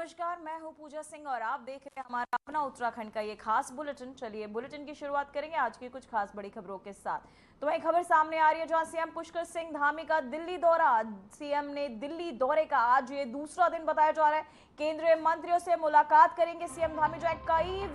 नमस्कार, मैं हूं पूजा सिंह और आप देख रहे हैं हमारा अपना उत्तराखंड का ये खास बुलेटिन। चलिए बुलेटिन की शुरुआत करेंगे आज की कुछ खास बड़ी खबरों के साथ। तो वही खबर सामने आ रही है जहां सीएम पुष्कर सिंह धामी का दिल्ली दौरा। सीएम ने दिल्ली दौरे का आज ये दूसरा दिन बताया जा रहा है। केंद्रीय मंत्रियों से मुलाकात करेंगे सीएम धामी, जो है कई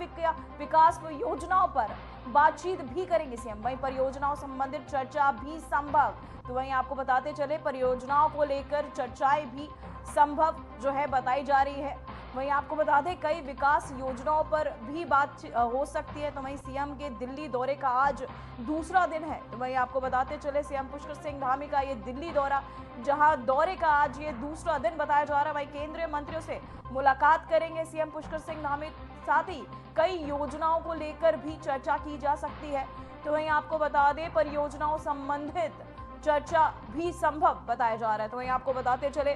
विकास योजनाओं पर बातचीत भी करेंगे सीएम। वहीं परियोजनाओं संबंधित चर्चा भी संभव। तो वहीं आपको बताते चले परियोजनाओं को लेकर चर्चाएं भी संभव जो है बताई जा रही है। वहीं आपको बता दें कई विकास योजनाओं पर भी बात हो सकती है। तो वहीं सीएम के दिल्ली दौरे का आज दूसरा दिन है। तो वहीं आपको बताते चले सीएम पुष्कर सिंह धामी का ये दिल्ली दौरा, जहां दौरे का आज ये दूसरा दिन बताया जा रहा है। वहीं केंद्रीय मंत्रियों से मुलाकात करेंगे सीएम पुष्कर सिंह धामी, साथ ही कई योजनाओं को लेकर भी चर्चा की जा सकती है। तो वहीं आपको बता दें परियोजनाओं संबंधित चर्चा भी संभव बताया जा रहा है। तो वहीं आपको बताते चले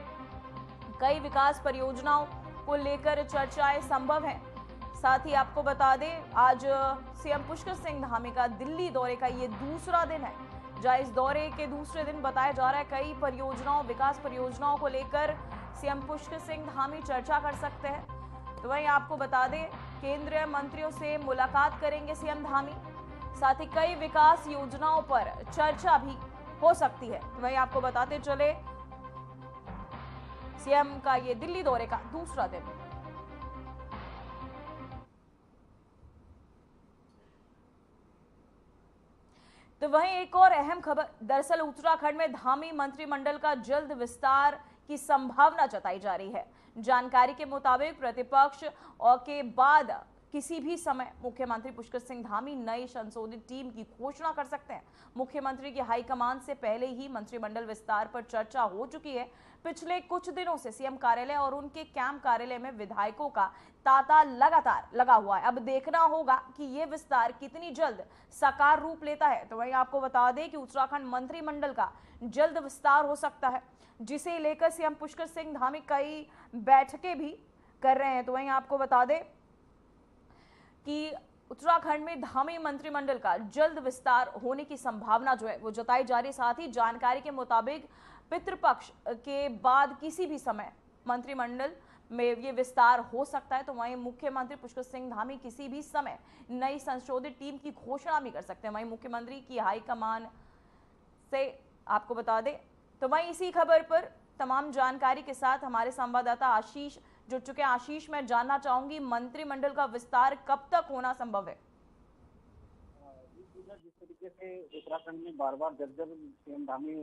कई विकास परियोजनाओं को लेकर चर्चाएं संभव है। साथ ही आपको बता दें आज सीएम पुष्कर सिंह धामी का दिल्ली दौरे का ये दूसरा दिन है, जहां इस दौरे के दूसरे दिन बताया जा रहा है कई परियोजनाओं विकास परियोजनाओं को लेकर सीएम पुष्कर सिंह धामी चर्चा कर सकते हैं। तो वहीं आपको बता दें केंद्रीय मंत्रियों से मुलाकात करेंगे सीएम धामी, साथ ही कई विकास योजनाओं पर चर्चा भी हो सकती है। तो वहीं आपको बताते चले सीएम का ये दिल्ली दौरे का दूसरा दिन। तो वहीं एक और अहम खबर, दरअसल उत्तराखंड में धामी मंत्रिमंडल का जल्द विस्तार की संभावना जताई जा रही है। जानकारी के मुताबिक प्रतिपक्ष और के बाद किसी भी समय मुख्यमंत्री पुष्कर सिंह धामी नई संशोधित टीम की घोषणा कर सकते हैं। मुख्यमंत्री की हाईकमान से पहले ही मंत्रिमंडल विस्तार पर चर्चा हो चुकी है। पिछले कुछ दिनों से सीएम कार्यालय और उनके कैंप कार्यालय में विधायकों का तांता लगातार लगा हुआ है। अब देखना होगा कि यह विस्तार कितनी जल्द साकार रूप लेता है। तो वहीं आपको बता दें कि उत्तराखंड मंत्रिमंडल का जल्द विस्तार हो सकता है, जिसे लेकर सीएम पुष्कर सिंह धामी कई बैठकें भी कर रहे हैं। तो वहीं आपको बता दें कि उत्तराखंड में धामी मंत्रिमंडल का जल्द विस्तार होने की संभावना जो है वो जताई जा रही। साथ ही जानकारी के मुताबिक पितृपक्ष के बाद किसी भी समय मंत्रिमंडल में ये विस्तार हो सकता है। तो वहीं मुख्यमंत्री पुष्कर सिंह धामी किसी भी समय नई संशोधित टीम की घोषणा भी कर सकते हैं। वहीं मुख्यमंत्री की हाईकमान से आपको बता दें। तो वहीं इसी खबर पर तमाम जानकारी के साथ हमारे संवाददाता आशीष जुड़ चुके हैं। आशीष, मैं जानना चाहूंगी मंत्रिमंडल का विस्तार कब तक होना संभव है? जिस तरीके से उत्तराखंड में बार बार जब जब सीएम धामी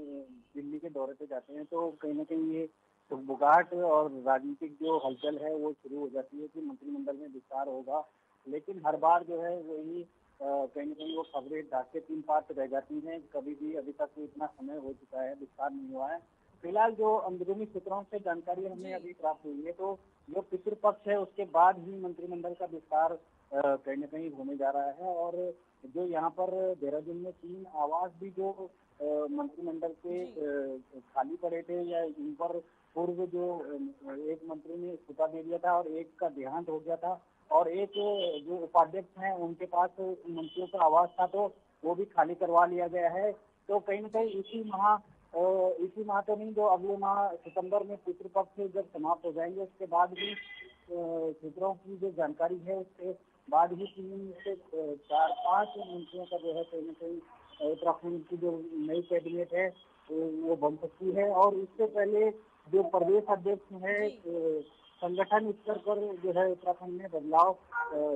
दिल्ली के दौरे पे जाते हैं तो कहीं ना कहीं ये बुगाहट और राजनीतिक जो हलचल है वो शुरू हो जाती है कि मंत्रिमंडल में विस्तार होगा। लेकिन हर बार जो है वही कहीं ना कहीं वो खबरें ढाक के तीन पार रह जाती हैं। कभी भी अभी तक इतना समय हो चुका है, विस्तार नहीं हुआ है। फिलहाल जो अंदरूनी सूत्रों से जानकारी हमें अभी प्राप्त हुई है तो जो पितृपक्ष है उसके बाद ही मंत्रिमंडल का विस्तार कहीं ना कहीं होने जा रहा है। और जो यहाँ पर देहरादून में 3 आवास भी जो मंत्रिमंडल के खाली पड़े थे या इन पर पूर्व जो एक मंत्री ने इस्तीफा दे दिया था और एक का देहांत हो गया था और एक जो उपाध्यक्ष हैं उनके पास मंत्रियों का आवास था तो वो भी खाली करवा लिया गया है। तो कहीं ना कहीं इसी माह तो नहीं, जो अगले माह सितंबर में पितृपक्ष जब समाप्त हो जाएंगे उसके बाद भी सूत्रों की जो जानकारी है उसके बाद ही 3 से 4-5 मंत्रियों का जो है कहीं ना कहीं उत्तराखंड की जो नई कैबिनेट है वो बन सकती है। और इससे पहले जो प्रदेश अध्यक्ष है संगठन स्तर पर जो है उत्तराखंड में बदलाव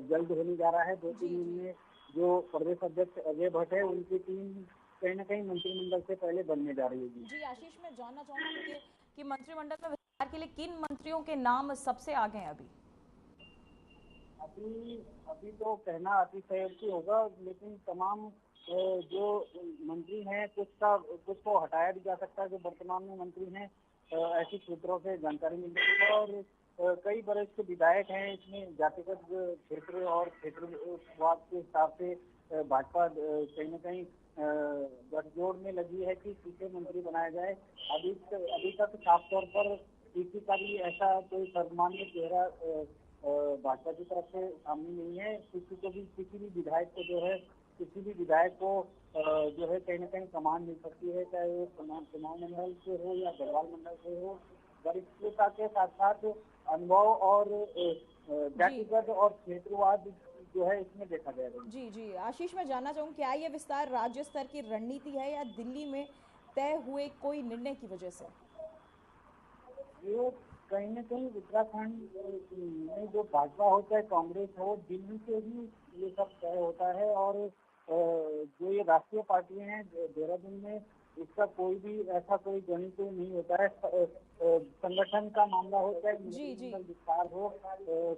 जल्द होने जा रहा है। 2-3 दिन में जो प्रदेश अध्यक्ष अजय भट्ट है उनकी टीम कहीं ना कहीं मंत्रिमंडल से पहले बनने जा रही है। जी आशीष, मैं जानना चाहूंगी कि मंत्रिमंडल में विस्तार के लिए किन मंत्रियों के नाम सबसे आगे हैं अभी? अभी तो कहना अतिशयोक्ति होगा, लेकिन तमाम जो मंत्री हैं कुछ को हटाया भी जा सकता है जो वर्तमान में मंत्री हैं, ऐसी सूत्रों से जानकारी मिल रही है। और कई वरिष्ठ विधायक हैं इसमें जातिगत क्षेत्र और क्षेत्रवाद के हिसाब से भाजपा कहीं न कहीं गठजोड़ में लगी है कि किसे मंत्री बनाया जाए। अभी तक साफ तौर पर किसी का भी ऐसा कोई सर्वमान्य चेहरा भाजपा की तरफ से सामने नहीं है। किसी भी विधायक को जो है कहीं ना कहीं कमान मिल सकती है, चाहे वो चुनाव मंडल से हो या गढ़वाल मंडल से हो। वरिष्ठता के साथ साथ अनुभव और जातिगत और क्षेत्रवाद जो है इसमें देखा जाएगा। जी जी आशीष, मैं जानना चाहूँ क्या ये विस्तार राज्य स्तर की रणनीति है या दिल्ली में तय हुए कोई निर्णय की वजह से? ये कहीं न कहीं उत्तराखंड में जो भाजपा हो चाहे कांग्रेस हो, दिल्ली से ही ये सब तय होता है। और जो ये राष्ट्रीय पार्टियां हैं देहरादून में, इसका कोई भी ऐसा कोई गणित नहीं होता है। संगठन का मामला हो चाहे मंत्रिमंडल विस्तार हो,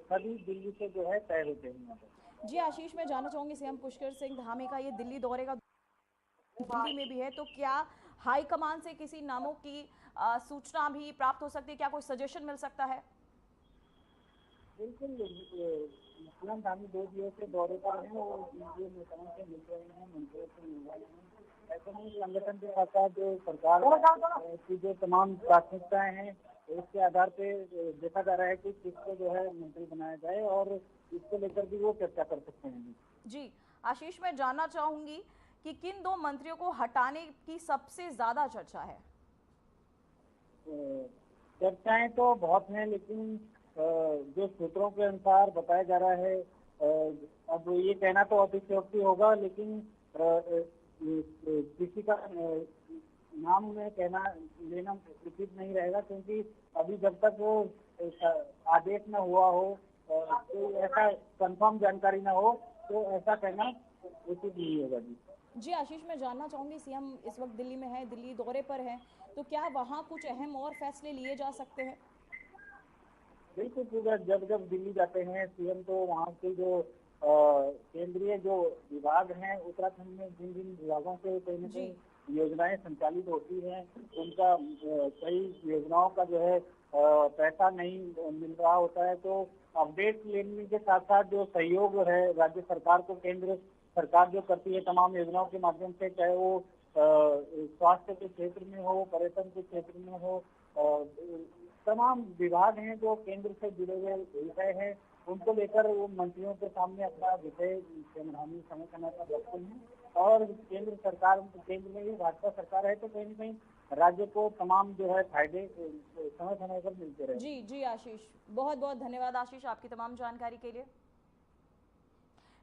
सभी दिल्ली से जो है तय होते हैं यहाँ पर। जी आशीष, मैं जानना चाहूंगी सीएम पुष्कर सिंह धामी का ये दिल्ली दौरे का दिल्ली में भी है, तो क्या हाईकमान से किसी नामों की सूचना भी प्राप्त हो सकती है? क्या कोई सजेशन मिल सकता है? बिल्कुल, सीएम धामी 2 दिवसीय दौरे पर हैं और केंद्रीय नेताओं से मिल रहे हैं, मंत्रियों से मिल रहे हैं। ऐसे में संगठन के साथ साथ जो सरकार की जो तमाम प्राथमिकताएं हैं, उसके आधार पे देखा जा रहा है कि किसको जो है मंत्री बनाया जाए और इसको लेकर भी वो चर्चा कर सकते हैं। जी आशीष, मैं जानना चाहूंगी कि किन 2 मंत्रियों को हटाने की सबसे ज्यादा चर्चा है? चर्चाएं तो बहुत हैं, लेकिन जो सूत्रों के अनुसार बताया जा रहा है, अब ये कहना तो अतिशयोक्ति होगा, लेकिन किसी का नाम में कहना लेना उचित नहीं रहेगा, क्योंकि अभी जब तक वो आदेश न हुआ हो, कोई ऐसा कंफर्म जानकारी न हो, तो ऐसा कहना उचित नहीं होगा। जी जी आशीष, मैं जानना चाहूंगी सीएम इस वक्त दिल्ली में है, दिल्ली दौरे पर है, तो क्या वहां कुछ अहम और फैसले लिए जा सकते हैं? बिल्कुल, पूरा जब जब दिल्ली जाते हैं सीएम, तो वहाँ के जो केंद्रीय जो विभाग हैं, उत्तराखंड में जिन जिन विभागों से कहीं न कहीं योजनाएं संचालित होती हैं, उनका कई योजनाओं का जो है पैसा नहीं मिल रहा होता है, तो अपडेट लेने के साथ साथ जो सहयोग है राज्य सरकार को केंद्र सरकार जो करती है तमाम योजनाओं के माध्यम से, चाहे वो स्वास्थ्य के क्षेत्र में हो, पर्यटन के क्षेत्र में हो, तमाम विभाग हैं जो केंद्र से जुड़े हुए विषय हैं, उनको लेकर वो मंत्रियों के सामने अपना विषय समय समय पर रखते हैं। और केंद्र में भी भाजपा सरकार है, तो कहीं न कहीं राज्य को तमाम जो है फायदे समय समय पर मिलते रहे। जी जी आशीष, बहुत बहुत धन्यवाद आशीष आपकी तमाम जानकारी के लिए।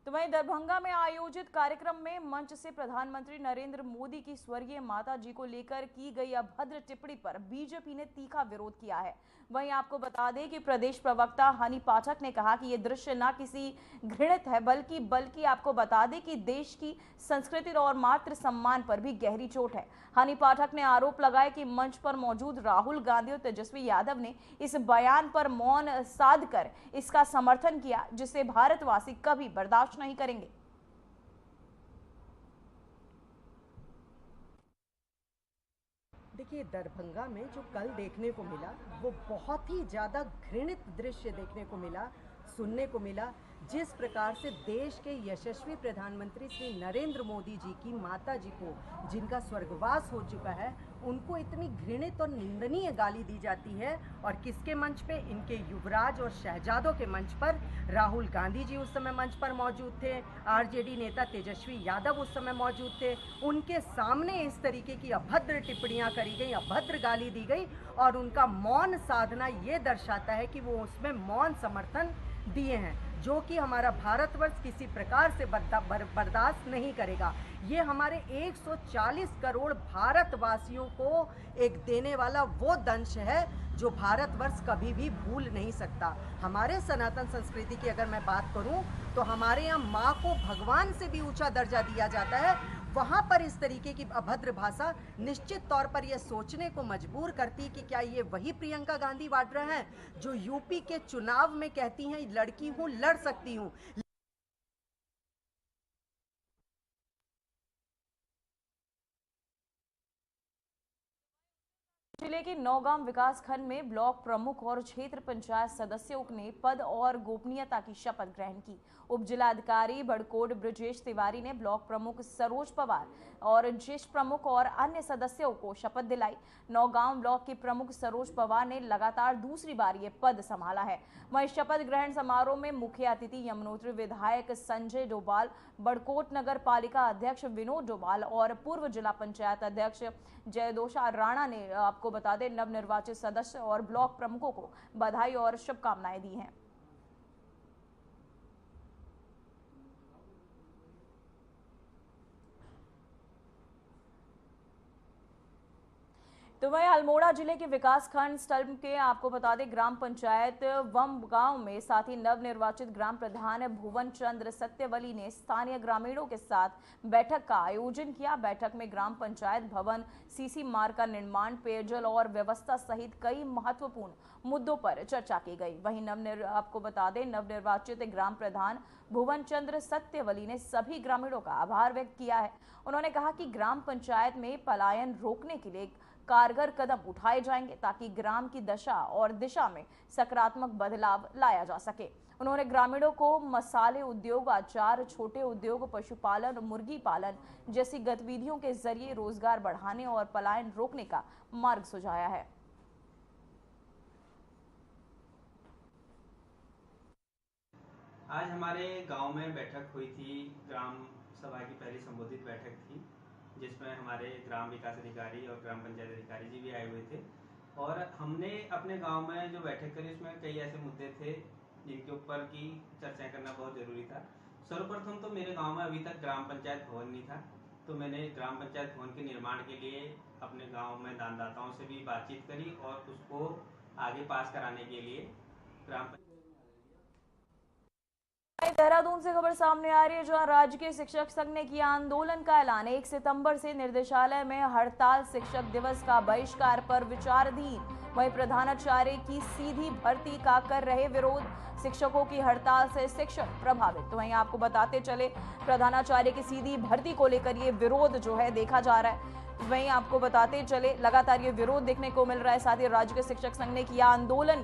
तो वहीं दरभंगा में आयोजित कार्यक्रम में मंच से प्रधानमंत्री नरेंद्र मोदी की स्वर्गीय माता जी को लेकर की गई अभद्र टिप्पणी पर बीजेपी ने तीखा विरोध किया है। वहीं आपको बता दें कि प्रदेश प्रवक्ता हनी पाठक ने कहा कि यह दृश्य न किसी घृणित है, बल्कि आपको बता दें कि देश की संस्कृति और मातृ सम्मान पर भी गहरी चोट है। हनी पाठक ने आरोप लगाया कि मंच पर मौजूद राहुल गांधी और तेजस्वी यादव ने इस बयान पर मौन साध कर इसका समर्थन किया, जिसे भारतवासी कभी बर्दाश्त नहीं करेंगे। देखिए, दरभंगा में जो कल देखने को मिला वो बहुत ही ज़्यादा घृणित दृश्य देखने को मिला, सुनने को मिला। जिस प्रकार से देश के यशस्वी प्रधानमंत्री श्री नरेंद्र मोदी जी की माता जी को, जिनका स्वर्गवास हो चुका है, उनको इतनी घृणित और निंदनीय गाली दी जाती है। और किसके मंच पे? इनके युवराज और शहजादों के मंच पर। राहुल गांधी जी उस समय मंच पर मौजूद थे, आरजेडी नेता तेजस्वी यादव उस समय मौजूद थे। उनके सामने इस तरीके की अभद्र टिप्पणियां करी गई, अभद्र गाली दी गई, और उनका मौन साधना ये दर्शाता है कि वो उसमें मौन समर्थन दिए हैं, जो कि हमारा भारतवर्ष किसी प्रकार से बर्दाश्त नहीं करेगा। ये हमारे 140 करोड़ भारतवासियों को एक देने वाला वो दंश है जो भारतवर्ष कभी भी भूल नहीं सकता। हमारे सनातन संस्कृति की अगर मैं बात करूं, तो हमारे यहाँ माँ को भगवान से भी ऊंचा दर्जा दिया जाता है। वहाँ पर इस तरीके की अभद्र भाषा निश्चित तौर पर यह सोचने को मजबूर करती कि क्या ये वही प्रियंका गांधी वाड्रा हैं जो यूपी के चुनाव में कहती हैं लड़की हूँ, लड़ सकती हूँ। जिले के नौगांव विकास खंड में ब्लॉक प्रमुख और क्षेत्र पंचायत सदस्यों ने पद और गोपनीयता की शपथ ग्रहण की। उप जिलाधिकारी बड़कोट ब्रजेश तिवारी ने ब्लॉक प्रमुख सरोज पवार और ज्येष्ठ प्रमुख और अन्य सदस्यों को शपथ दिलाई। नौगांव ब्लॉक के प्रमुख सरोज पवार ने लगातार दूसरी बार ये पद संभाला है। वहीं शपथ ग्रहण समारोह में मुख्य अतिथि यमुनोत्री विधायक संजय डोभाल, बड़कोट नगर पालिका अध्यक्ष विनोद डोभाल और पूर्व जिला पंचायत अध्यक्ष जयदोषा राणा ने आपको आपको बता दें नवनिर्वाचित सदस्य और ब्लॉक प्रमुखों को बधाई और शुभकामनाएं दी हैं। तो वहीं अल्मोड़ा जिले के विकास खंड स्थल के आपको बता दें ग्राम पंचायत वम गांव में साथ ही नवनिर्वाचित ग्राम प्रधान भुवन चंद्र सत्यवली ने स्थानीय ग्रामीणों के साथ बैठक का आयोजन किया। बैठक में ग्राम पंचायत भवन, सीसी मार्ग का निर्माण, पेयजल और व्यवस्था सहित कई महत्वपूर्ण मुद्दों पर चर्चा की गई। वहीं आपको बता दें नवनिर्वाचित ग्राम प्रधान भुवन चंद्र सत्यवली ने सभी ग्रामीणों का आभार व्यक्त किया है। उन्होंने कहा कि ग्राम पंचायत में पलायन रोकने के लिए कारगर कदम उठाए जाएंगे ताकि ग्राम की दशा और दिशा में सकारात्मक बदलाव लाया जा सके। उन्होंने ग्रामीणों को मसाले उद्योग, अचार, छोटे उद्योग, पशुपालन, मुर्गी पालन जैसी गतिविधियों के जरिए रोजगार बढ़ाने और पलायन रोकने का मार्ग सुझाया है। आज हमारे गांव में बैठक हुई थी, ग्राम सभा की पहली संबोधित बैठक थी, जिसमें हमारे ग्राम विकास अधिकारी और ग्राम पंचायत अधिकारी जी भी आए हुए थे। और हमने अपने गांव में जो बैठक करी उसमें कई ऐसे मुद्दे थे जिनके ऊपर की चर्चा करना बहुत जरूरी था। सर्वप्रथम तो मेरे गांव में अभी तक ग्राम पंचायत भवन नहीं था, तो मैंने ग्राम पंचायत भवन के निर्माण के लिए अपने गाँव में दानदाताओं से भी बातचीत करी और उसको आगे पास कराने के लिए ग्राम देहरादून से खबर सामने आ रही है, जहां राज्य के शिक्षक संघ ने किया आंदोलन का ऐलान। 1 सितंबर से निर्देशालय में हड़ताल, शिक्षक दिवस का बहिष्कार पर विचाराधीन। वहीं प्रधानाचार्य की सीधी भर्ती का कर रहे विरोध, शिक्षकों की हड़ताल से शिक्षक प्रभावित। तो वहीं आपको बताते चले प्रधानाचार्य की सीधी भर्ती को लेकर ये विरोध जो है देखा जा रहा है। वहीं आपको बताते चले लगातार ये विरोध देखने को मिल रहा है। साथ ही राज्य के शिक्षक संघ ने किया आंदोलन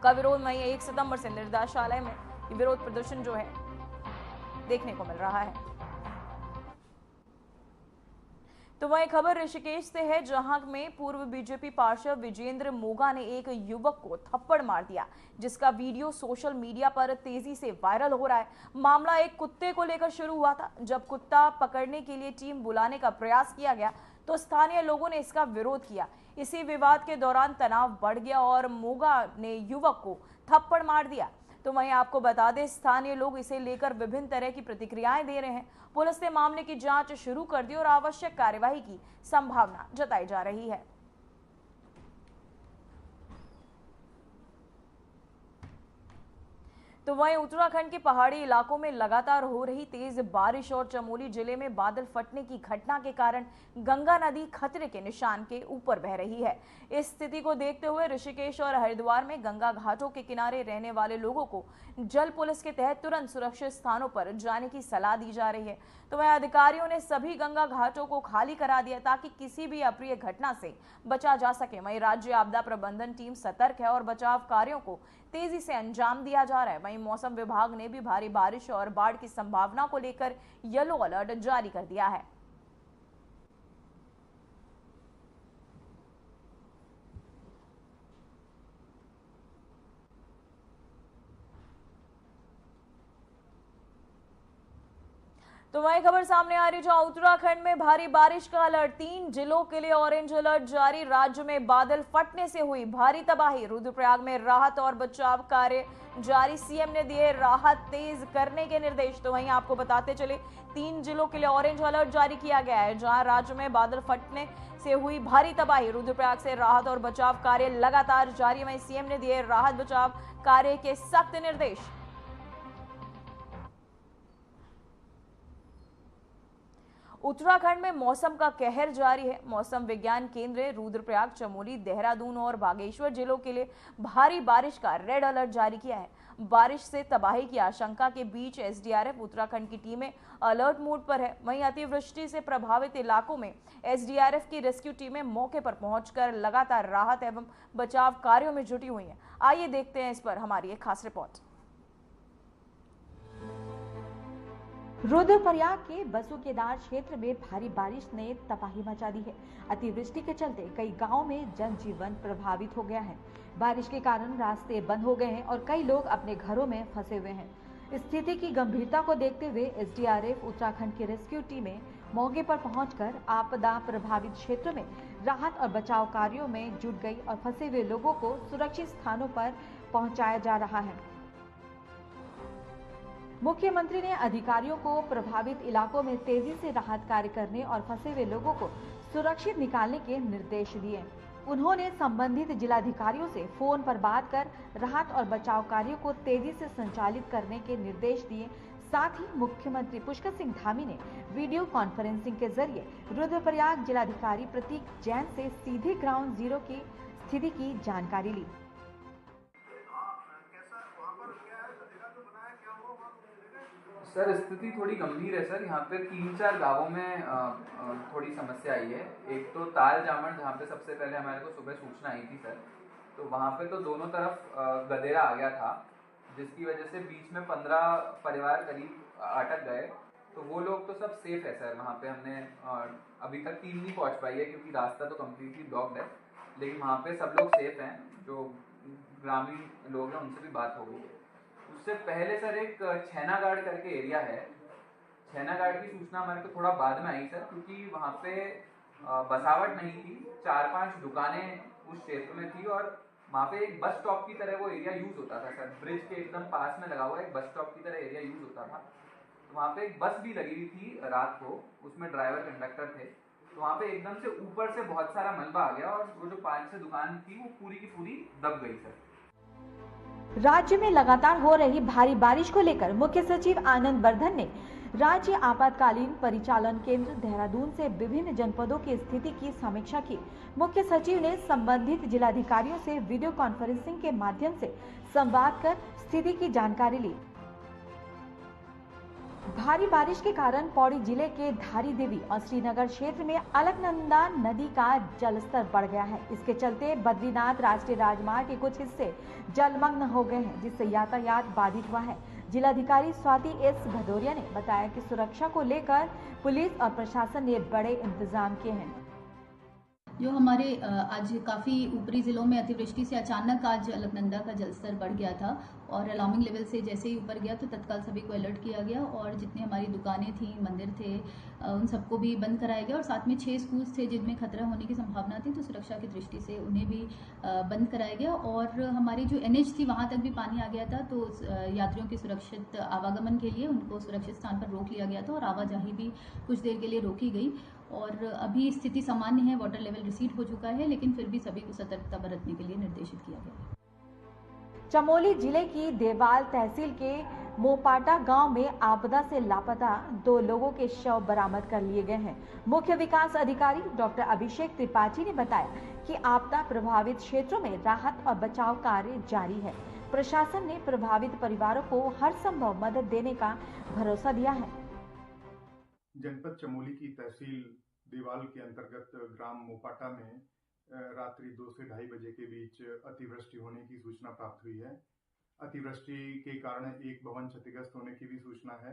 का विरोध। वहीं 1 सितंबर से निर्देशालय में विरोध प्रदर्शन जो है देखने को मिल रहा है। तो वही खबर ऋषिकेश से है, जहां में पूर्व बीजेपी पार्षद विजेंद्र मोगा ने एक युवक को थप्पड़ मार दिया, जिसका वीडियो सोशल मीडिया पर तेजी से वायरल हो रहा है। मामला एक कुत्ते को लेकर शुरू हुआ था। जब कुत्ता पकड़ने के लिए टीम बुलाने का प्रयास किया गया तो स्थानीय लोगों ने इसका विरोध किया। इसी विवाद के दौरान तनाव बढ़ गया और मोगा ने युवक को थप्पड़ मार दिया। तो वहीं आपको बता दें स्थानीय लोग इसे लेकर विभिन्न तरह की प्रतिक्रियाएं दे रहे हैं। पुलिस ने मामले की जांच शुरू कर दी और आवश्यक कार्यवाही की संभावना जताई जा रही है। तो वहीं उत्तराखंड के पहाड़ी इलाकों में लगातार हो रही तेज बारिश और चमोली जिले में बादल फटने की घटना के कारण गंगा नदी खतरे के निशान के ऊपर बह रही है। इस स्थिति को देखते हुए ऋषिकेश और हरिद्वार में गंगा घाटों के किनारे रहने वाले लोगों को जल पुलिस के तहत तुरंत सुरक्षित स्थानों पर जाने की सलाह दी जा रही है। तो वहीं अधिकारियों ने सभी गंगा घाटों को खाली करा दिया ताकि किसी भी अप्रिय घटना से बचा जा सके। वहीं राज्य आपदा प्रबंधन टीम सतर्क है और बचाव कार्यों को तेजी से अंजाम दिया जा रहा है। वहीं मौसम विभाग ने भी भारी बारिश और बाढ़ की संभावना को लेकर येलो अलर्ट जारी कर दिया है। तो वही खबर सामने आ रही, जहां उत्तराखंड में भारी बारिश का अलर्ट, 3 जिलों के लिए ऑरेंज अलर्ट जारी। राज्य में बादल फटने से हुई भारी तबाही, रुद्रप्रयाग में राहत और बचाव कार्य जारी। सीएम ने दिए राहत तेज करने के निर्देश। तो वहीं आपको बताते चले 3 जिलों के लिए ऑरेंज अलर्ट जारी किया गया है, जहां राज्य में बादल फटने से हुई भारी तबाही, रुद्रप्रयाग से राहत और बचाव कार्य लगातार जारी। वहीं सीएम ने दिए राहत बचाव कार्य के सख्त निर्देश। उत्तराखंड में मौसम का कहर जारी है। मौसम विज्ञान केंद्र ने रुद्रप्रयाग, चमोली, देहरादून और बागेश्वर जिलों के लिए भारी बारिश का रेड अलर्ट जारी किया है। बारिश से तबाही की आशंका के बीच एसडीआरएफ उत्तराखंड की टीमें अलर्ट मोड पर है। वहीं अतिवृष्टि से प्रभावित इलाकों में एसडीआरएफ की रेस्क्यू टीमें मौके पर पहुंचकर लगातार राहत एवं बचाव कार्यों में जुटी हुई हैं। आइए देखते हैं इस पर हमारी एक खास रिपोर्ट। रुद्रप्रयाग के बसुकेदार क्षेत्र में भारी बारिश ने तबाही मचा दी है। अतिवृष्टि के चलते कई गांवों में जनजीवन प्रभावित हो गया है। बारिश के कारण रास्ते बंद हो गए हैं और कई लोग अपने घरों में फंसे हुए हैं। स्थिति की गंभीरता को देखते हुए एसडीआरएफ उत्तराखंड की रेस्क्यू टीमें मौके पर पहुंचकर आपदा प्रभावित क्षेत्रों में राहत और बचाव कार्यों में जुट गई और फंसे हुए लोगों को सुरक्षित स्थानों पर पहुंचाया जा रहा है। मुख्यमंत्री ने अधिकारियों को प्रभावित इलाकों में तेजी से राहत कार्य करने और फंसे हुए लोगों को सुरक्षित निकालने के निर्देश दिए। उन्होंने संबंधित जिलाधिकारियों से फोन पर बात कर राहत और बचाव कार्यों को तेजी से संचालित करने के निर्देश दिए। साथ ही मुख्यमंत्री पुष्कर सिंह धामी ने वीडियो कॉन्फ्रेंसिंग के जरिए रुद्रप्रयाग जिलाधिकारी प्रतीक जैन से सीधे ग्राउंड जीरो की स्थिति की जानकारी ली। सर, स्थिति थोड़ी गंभीर है सर। यहाँ पे 3-4 गांवों में थोड़ी समस्या आई है। एक तो ताल जामन, जहाँ पे सबसे पहले हमारे को सुबह सूचना आई थी सर, तो वहाँ पे तो दोनों तरफ गधेरा आ गया था, जिसकी वजह से बीच में 15 परिवार करीब अटक गए। तो वो लोग तो सब सेफ है सर। वहाँ पे हमने अभी तक टीम नहीं पहुँच पाई है क्योंकि रास्ता तो कम्प्लीटली ब्लॉक्ड है, लेकिन वहाँ पे सब लोग सेफ हैं। जो ग्रामीण लोग हैं उनसे भी बात हो गई है। उससे पहले सर एक छैनागाड़ करके एरिया है। छैनागाड़ की सूचना हमारे को थोड़ा बाद में आई सर, क्योंकि वहाँ पे बसावट नहीं थी। 4-5 दुकानें उस क्षेत्र में थी और वहाँ पे एक बस स्टॉप की तरह वो एरिया यूज होता था सर। ब्रिज के एकदम पास में लगा हुआ एक बस स्टॉप की तरह एरिया यूज होता था। तो वहाँ पे एक बस भी लगी हुई थी रात को, उसमें ड्राइवर कंडक्टर थे। तो वहाँ पे एकदम से ऊपर से बहुत सारा मलबा आ गया और वो जो 5-6 दुकान थी वो पूरी की पूरी दब गई सर। राज्य में लगातार हो रही भारी बारिश को लेकर मुख्य सचिव आनंद वर्धन ने राज्य आपातकालीन परिचालन केंद्र देहरादून से विभिन्न जनपदों की स्थिति की समीक्षा की। मुख्य सचिव ने संबंधित जिलाधिकारियों से वीडियो कॉन्फ्रेंसिंग के माध्यम से संवाद कर स्थिति की जानकारी ली। भारी बारिश के कारण पौड़ी जिले के धारी देवी और श्रीनगर क्षेत्र में अलकनंदा नदी का जलस्तर बढ़ गया है। इसके चलते बद्रीनाथ राष्ट्रीय राजमार्ग के कुछ हिस्से जलमग्न हो गए हैं, जिससे यातायात बाधित हुआ है। जिलाधिकारी स्वाति एस भदौरिया ने बताया कि सुरक्षा को लेकर पुलिस और प्रशासन ने बड़े इंतजाम किए हैं। जो हमारे आज काफ़ी ऊपरी ज़िलों में अतिवृष्टि से अचानक आज अलकनंदा का जलस्तर बढ़ गया था और अलार्मिंग लेवल से जैसे ही ऊपर गया तो तत्काल सभी को अलर्ट किया गया और जितनी हमारी दुकानें थी, मंदिर थे, उन सबको भी बंद कराया गया और साथ में 6 स्कूल्स थे जिनमें खतरा होने की संभावना थी, तो सुरक्षा की दृष्टि से उन्हें भी बंद कराया गया। और हमारी जो NH थी वहाँ तक भी पानी आ गया था, तो यात्रियों के सुरक्षित आवागमन के लिए उनको सुरक्षित स्थान पर रोक लिया गया था और आवाजाही भी कुछ देर के लिए रोकी गई। और अभी स्थिति सामान्य है, वाटर लेवल रिसीड हो चुका है, लेकिन फिर भी सभी को सतर्कता बरतने के लिए निर्देशित किया गया है। चमोली जिले की देवाल तहसील के मोपाटा गांव में आपदा से लापता 2 लोगों के शव बरामद कर लिए गए हैं। मुख्य विकास अधिकारी डॉक्टर अभिषेक त्रिपाठी ने बताया कि आपदा प्रभावित क्षेत्रों में राहत और बचाव कार्य जारी है। प्रशासन ने प्रभावित परिवारों को हर संभव मदद देने का भरोसा दिया है। जनपद चमोली की तहसील देवाल के अंतर्गत ग्राम मोपाटा में रात्रि 2 से 2:30 बजे के बीच अतिवृष्टि होने की सूचना प्राप्त हुई है। अतिवृष्टि के कारण एक भवन क्षतिग्रस्त होने की भी सूचना है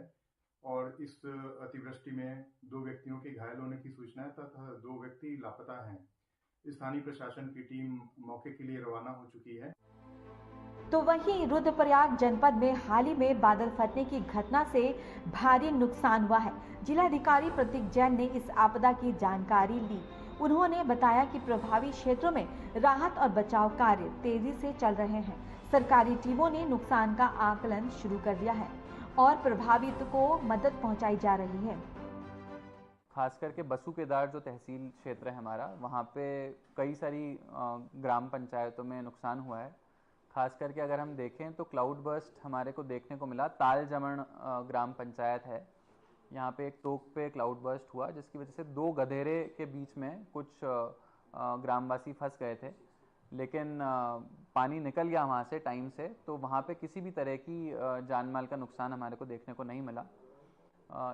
और इस अतिवृष्टि में 2 व्यक्तियों के घायल होने की सूचना है तथा 2 व्यक्ति लापता हैं। स्थानीय प्रशासन की टीम मौके के लिए रवाना हो चुकी है। तो वहीं रुद्रप्रयाग जनपद में हाल ही में बादल फटने की घटना से भारी नुकसान हुआ है। जिलाधिकारी प्रतीक जैन ने इस आपदा की जानकारी ली। उन्होंने बताया कि प्रभावित क्षेत्रों में राहत और बचाव कार्य तेजी से चल रहे हैं। सरकारी टीमों ने नुकसान का आकलन शुरू कर दिया है और प्रभावित को मदद पहुंचाई जा रही है। खास करके बसु केदार जो तहसील क्षेत्र है हमारा, वहाँ पे कई सारी ग्राम पंचायतों में नुकसान हुआ है। खास करके अगर हम देखें तो क्लाउड बर्स्ट हमारे को देखने को मिला। ताल जमन ग्राम पंचायत है, यहाँ पे एक टोक पे क्लाउड बर्स्ट हुआ जिसकी वजह से 2 गधेरे के बीच में कुछ ग्रामवासी फंस गए थे, लेकिन पानी निकल गया वहाँ से टाइम से, तो वहाँ पे किसी भी तरह की जान माल का नुकसान हमारे को देखने को नहीं मिला।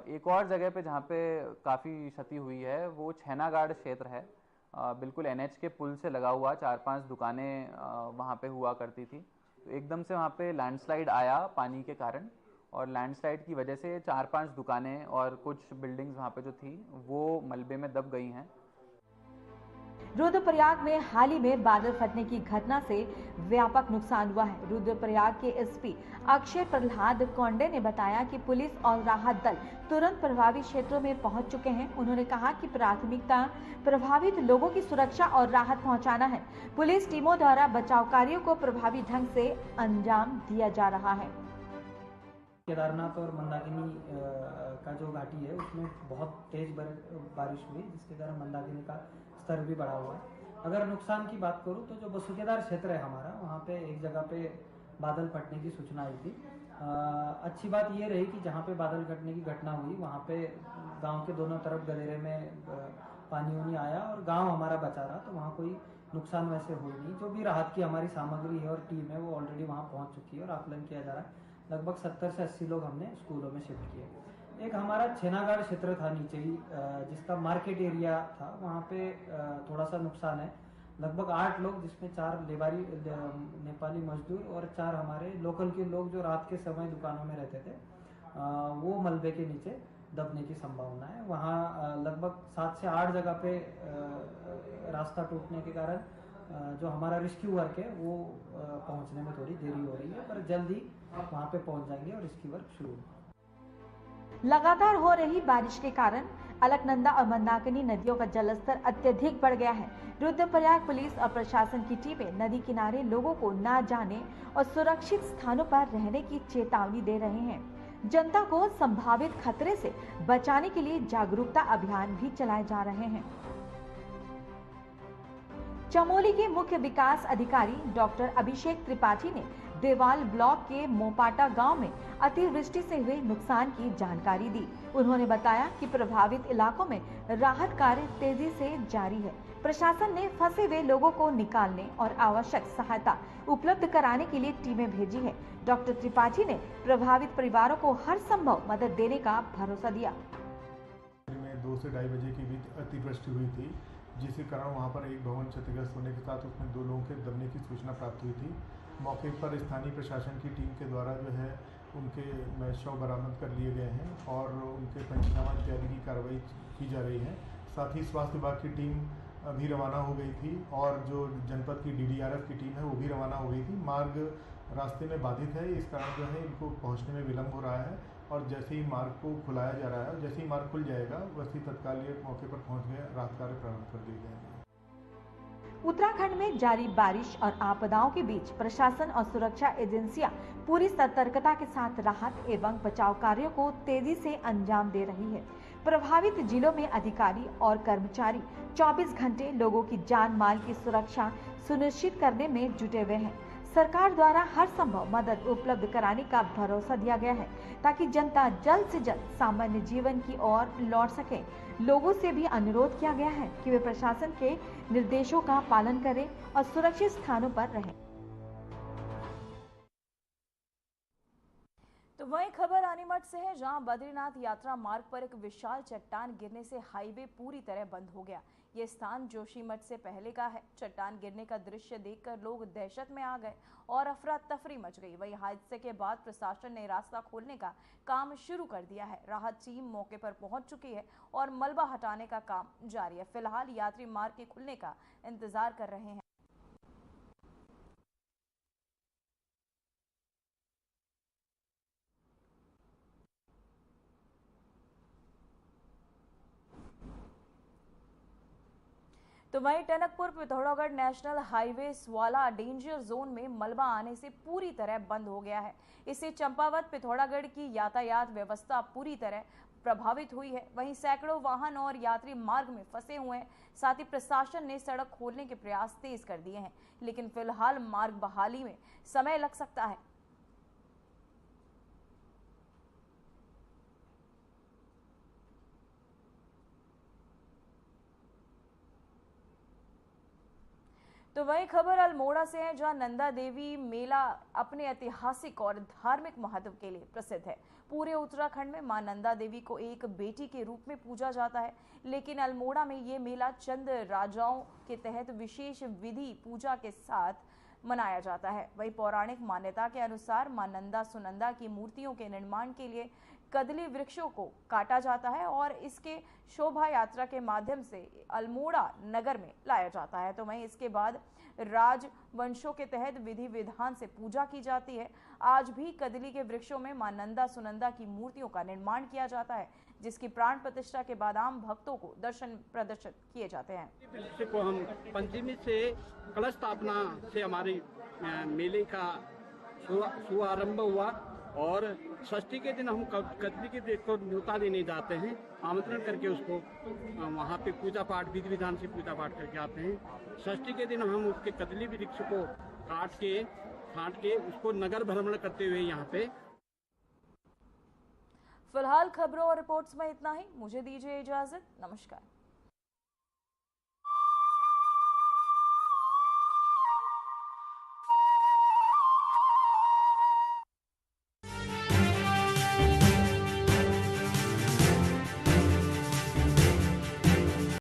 एक और जगह पे जहाँ पे काफ़ी क्षति हुई है वो छैनागाड़ क्षेत्र है। बिल्कुल NH के पुल से लगा हुआ 4-5 दुकानें वहाँ पे हुआ करती थी, तो एकदम से वहाँ पे लैंडस्लाइड आया पानी के कारण और लैंडस्लाइड की वजह से 4-5 दुकानें और कुछ बिल्डिंग्स वहाँ पे जो थी वो मलबे में दब गई हैं। रुद्रप्रयाग में हाल ही में बादल फटने की घटना से व्यापक नुकसान हुआ है। रुद्रप्रयाग के एसपी अक्षय प्रहलाद कोंडे ने बताया कि पुलिस और राहत दल तुरंत प्रभावित क्षेत्रों में पहुंच चुके हैं। उन्होंने कहा कि प्राथमिकता प्रभावित लोगों की सुरक्षा और राहत पहुंचाना है। पुलिस टीमों द्वारा बचाव कार्यों को प्रभावी ढंग से अंजाम दिया जा रहा है। केदारनाथ और मंदाकिनी का जो घाटी है उसमें बहुत तेज बारिश हुई, जिसके कारण मंदाकिनी का स्तर भी बढ़ा हुआ है। अगर नुकसान की बात करूं तो जो बसुकेदार क्षेत्र है हमारा, वहां पे एक जगह पे बादल फटने की सूचना आई थी। अच्छी बात ये रही कि जहां पे बादल फटने की घटना हुई वहां पे गांव के दोनों तरफ गलेरे में पानी आया और गांव हमारा बचा रहा, तो वहां कोई नुकसान वैसे हुई नहीं। जो भी राहत की हमारी सामग्री है और टीम है वो ऑलरेडी वहां पहुंच चुकी है और आकलन किया जा रहा है। लगभग 70 से 80 लोग हमने स्कूलों में शिफ्ट किए। एक हमारा छेनागाड़ क्षेत्र था नीचे ही, जिसका मार्केट एरिया था, वहाँ पे थोड़ा सा नुकसान है। लगभग 8 लोग, जिसमें 4 लेबारी नेपाली मजदूर और 4 हमारे लोकल के लोग जो रात के समय दुकानों में रहते थे, वो मलबे के नीचे दबने की संभावना है। वहाँ लगभग 7 से 8 जगह पे रास्ता टूटने के कारण जो हमारा रेस्क्यू वर्क है वो पहुंचने में थोड़ी देरी हो रही है, पर जल्दी वहां पे पहुंच जाएंगे और रेस्क्यू वर्क शुरू होगा। लगातार हो रही बारिश के कारण अलकनंदा और मंदाकिनी नदियों का जलस्तर अत्यधिक बढ़ गया है। रुद्रप्रयाग पुलिस और प्रशासन की टीमें नदी किनारे लोगों को न जाने और सुरक्षित स्थानों पर रहने की चेतावनी दे रहे हैं। जनता को संभावित खतरे से बचाने के लिए जागरूकता अभियान भी चलाए जा रहे हैं। चमोली के मुख्य विकास अधिकारी डॉक्टर अभिषेक त्रिपाठी ने देवाल ब्लॉक के मोपाटा गांव में अतिवृष्टि से हुए नुकसान की जानकारी दी। उन्होंने बताया कि प्रभावित इलाकों में राहत कार्य तेजी से जारी है। प्रशासन ने फंसे हुए लोगों को निकालने और आवश्यक सहायता उपलब्ध कराने के लिए टीमें भेजी है। डॉक्टर त्रिपाठी ने प्रभावित परिवारों को हर संभव मदद देने का भरोसा दिया। 2 से 2:30 बजे के बीच अतिवृष्टि हुई थी, जिसके कारण वहां पर एक भवन क्षतिग्रस्त होने के साथ उसमें 2 लोगों के दबने की सूचना प्राप्त हुई थी। मौके पर स्थानीय प्रशासन की टीम के द्वारा जो है उनके शव बरामद कर लिए गए हैं और उनके पंचनामा इत्यादि की कार्रवाई की जा रही है। साथ ही स्वास्थ्य विभाग की टीम अभी रवाना हो गई थी और जो जनपद की DDRF की टीम है वो भी रवाना हो गई थी। मार्ग रास्ते में बाधित है, इस कारण जो है इनको पहुँचने में विलम्ब हो रहा है और जैसे ही मार्ग को खुलाया जा रहा है, जैसे ही मार्ग खुल जाएगा वैसे ही तत्काल ये मौके पर पहुंच गए, राहत कार्य प्रारंभ कर दिए गए हैं। उत्तराखंड में जारी बारिश और आपदाओं के बीच प्रशासन और सुरक्षा एजेंसियां पूरी सतर्कता के साथ राहत एवं बचाव कार्यों को तेजी से अंजाम दे रही है। प्रभावित जिलों में अधिकारी और कर्मचारी 24 घंटे लोगों की जान माल की सुरक्षा सुनिश्चित करने में जुटे हुए हैं। सरकार द्वारा हर संभव मदद उपलब्ध कराने का भरोसा दिया गया है ताकि जनता जल्द से जल्द सामान्य जीवन की ओर लौट सके। लोगों से भी अनुरोध किया गया है कि वे प्रशासन के निर्देशों का पालन करें और सुरक्षित स्थानों पर रहें। तो वहीं खबर आनीमठ से है, जहां बद्रीनाथ यात्रा मार्ग पर एक विशाल चट्टान गिरने से हाईवे पूरी तरह बंद हो गया। ये स्थान जोशीमठ से पहले का है। चट्टान गिरने का दृश्य देखकर लोग दहशत में आ गए और अफरा तफरी मच गई। वहीं हादसे के बाद प्रशासन ने रास्ता खोलने का काम शुरू कर दिया है। राहत टीम मौके पर पहुंच चुकी है और मलबा हटाने का काम जारी है। फिलहाल यात्री मार्ग के खुलने का इंतजार कर रहे हैं। तो वहीं टनकपुर पिथौरागढ़ नेशनल हाईवे स्वाला डेंजर जोन में मलबा आने से पूरी तरह बंद हो गया है। इससे चंपावत पिथौरागढ़ की यातायात व्यवस्था पूरी तरह प्रभावित हुई है। वहीं सैकड़ों वाहन और यात्री मार्ग में फंसे हुए हैं। साथ ही प्रशासन ने सड़क खोलने के प्रयास तेज कर दिए हैं, लेकिन फिलहाल मार्ग बहाली में समय लग सकता है। तो वही खबर अल्मोड़ा से है, जहां नंदा देवी मेला अपने ऐतिहासिक और धार्मिक महत्व के लिए प्रसिद्ध है। पूरे उत्तराखंड में मां नंदा देवी को एक बेटी के रूप में पूजा जाता है, लेकिन अल्मोड़ा में ये मेला चंद राजाओं के तहत विशेष विधि पूजा के साथ मनाया जाता है। वही पौराणिक मान्यता के अनुसार मां नंदा सुनंदा की मूर्तियों के निर्माण के लिए कदली वृक्षों को काटा जाता है और इसके शोभा यात्रा के माध्यम से अल्मोड़ा नगर में लाया जाता है। तो वहीं इसके बाद राजवंशों के तहत विधि विधान से पूजा की जाती है। आज भी कदली के वृक्षों में मां नंदा सुनंदा की मूर्तियों का निर्माण किया जाता है, जिसकी प्राण प्रतिष्ठा के बाद आम भक्तों को दर्शन प्रदर्शित किए जाते हैं। वृक्ष को हम पंचमी से कलश स्थापना से हमारे मेले का शुभारंभ हुआ और षष्ठी के दिन हम कदली के वृक्ष को न्योता देने जाते हैं, आमंत्रण करके उसको वहाँ पे पूजा पाठ विधि विधान से पूजा पाठ करके आते हैं। षष्ठी के दिन हम उसके कदली वृक्ष को काट के उसको नगर भ्रमण करते हुए यहाँ पे। फिलहाल खबरों और रिपोर्ट्स में इतना ही। मुझे दीजिए इजाजत। नमस्कार।